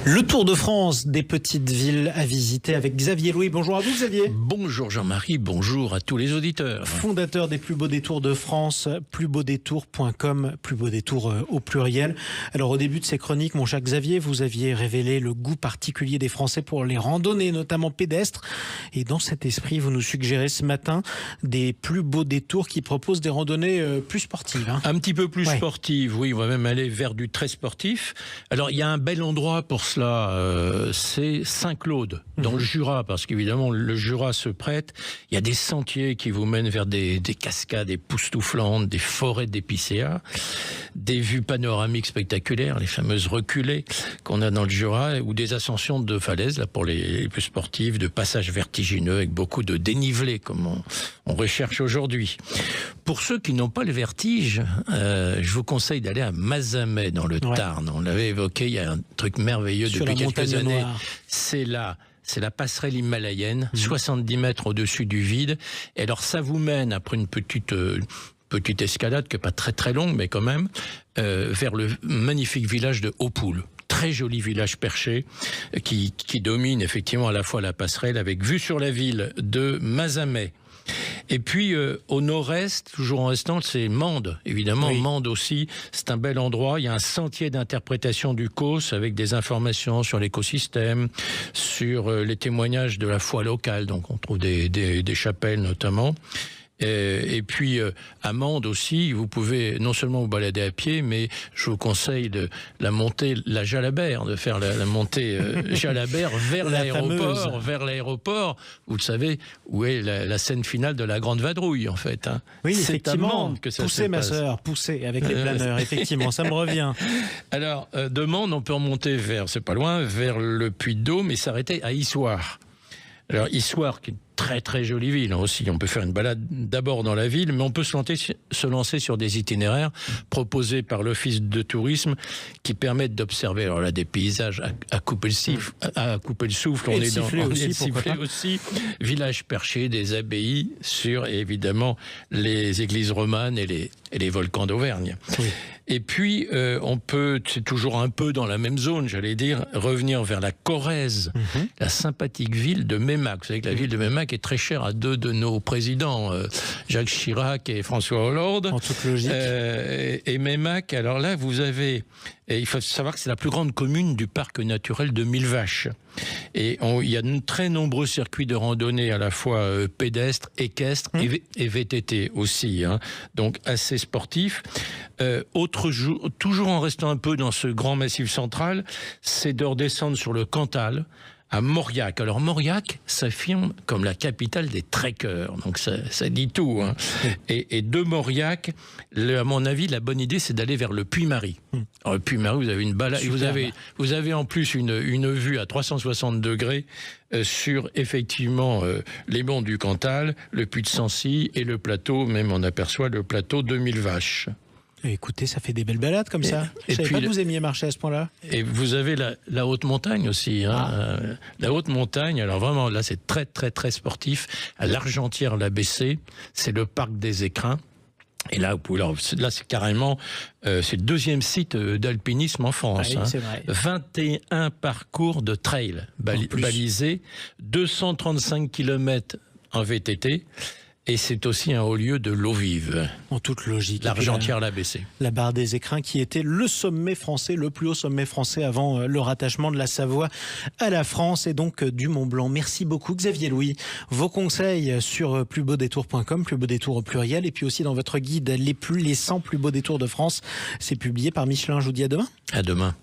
Le Tour de France des petites villes à visiter avec Xavier Louis. Bonjour à vous Xavier. Bonjour Jean-Marie, bonjour à tous les auditeurs. Fondateur des plus beaux détours de France, plusbeaudétours.com, plus beau détour au pluriel. Alors au début de ces chroniques, mon cher Xavier, vous aviez révélé le goût particulier des Français pour les randonnées, notamment pédestres. Et dans cet esprit, vous nous suggérez ce matin des plus beaux détours qui proposent des randonnées plus sportives. Un petit peu plus sportives, oui, on va même aller vers du très sportif. Alors il y a un bel endroit pour cela, c'est Saint-Claude, dans le Jura, parce qu'évidemment le Jura se prête. Il y a des sentiers qui vous mènent vers des cascades époustouflantes, des forêts d'épicéas, des vues panoramiques spectaculaires, les fameuses reculées qu'on a dans le Jura, ou des ascensions de falaises, là pour les plus sportifs, de passages vertigineux avec beaucoup de dénivelé, comme on recherche aujourd'hui. Pour ceux qui n'ont pas le vertige, je vous conseille d'aller à Mazamet, dans le Tarn. On l'avait évoqué, il y a un truc merveilleux depuis quelques années. C'est la passerelle himalayenne, 70 mètres au-dessus du vide. Et alors ça vous mène, après une petite escalade qui n'est pas très très longue, mais quand même, vers le magnifique village de Hautpoul. Très joli village perché qui domine effectivement à la fois la passerelle avec vue sur la ville de Mazamet. Et puis au nord-est, toujours en restant, c'est Mende. Évidemment, Mende aussi, c'est un bel endroit. Il y a un sentier d'interprétation du Causse avec des informations sur l'écosystème, sur les témoignages de la foi locale. Donc on trouve des chapelles notamment. Et puis à Mende aussi, vous pouvez non seulement vous balader à pied, mais je vous conseille de la montée, la Jalabert, de faire la montée Jalabert vers l'aéroport. Vous le savez, où est la scène finale de la Grande Vadrouille, en fait. Hein. Oui, effectivement. Que ça poussez, ma sœur, poussez avec les planeurs. Effectivement, ça me revient. Alors, de Mende, on peut remonter c'est pas loin, vers le Puy-de-Dôme et s'arrêter à Issoire. Alors, Issoire, qui est une très très jolie ville aussi. On peut faire une balade d'abord dans la ville, mais on peut se lancer sur des itinéraires proposés par l'Office de tourisme qui permettent d'observer alors là des paysages à couper le souffle. On est dans le sifflet aussi. Village perché, des abbayes sur évidemment les églises romanes et les volcans d'Auvergne. Oui. Et puis, on peut, c'est toujours un peu dans la même zone, j'allais dire, revenir vers la Corrèze, la sympathique ville de Meymac. Vous savez que la ville de Meymac est très chère à deux de nos présidents, Jacques Chirac et François Hollande. En toute logique. Et Meymac, alors là, vous avez... Et il faut savoir que c'est la plus grande commune du parc naturel de Millevaches. Et il y a de très nombreux circuits de randonnée, à la fois pédestres, équestres et VTT aussi. Hein. Donc assez sportifs. Autre jour, toujours en restant un peu dans ce grand massif central, c'est de redescendre sur le Cantal, à Mauriac. Alors Mauriac s'affirme comme la capitale des trekkers, donc ça dit tout. Hein. Et de Mauriac, à mon avis, la bonne idée, c'est d'aller vers le Puy-Marie. Alors le Puy-Marie, vous avez une balade, vous avez en plus une vue à 360 degrés sur effectivement les monts du Cantal, le Puy de Sancy et le plateau, même on aperçoit le plateau de Millevaches. Écoutez, ça fait des belles balades comme ça. Je savais pas que vous aimiez marcher à ce point-là. Et vous avez la haute montagne aussi. Hein. La haute montagne, alors vraiment, là, c'est très, très, très sportif. À l'Argentière-la-Bessée, c'est le parc des Écrins. Et là, là c'est carrément, c'est le deuxième site d'alpinisme en France. Ah oui, c'est vrai. 21 parcours de trail balisés, 235 km en VTT. Et c'est aussi un haut lieu de l'eau vive. En toute logique. L'Argentière-la-Bessée. La barre des Écrins qui était le sommet français, le plus haut sommet français avant le rattachement de la Savoie à la France et donc du Mont-Blanc. Merci beaucoup Xavier Louis. Vos conseils sur plusbeaudétours.com, plus beau détour au pluriel, et puis aussi dans votre guide les 100 plus beaux détours de France. C'est publié par Michelin. Je vous dis à demain. À demain.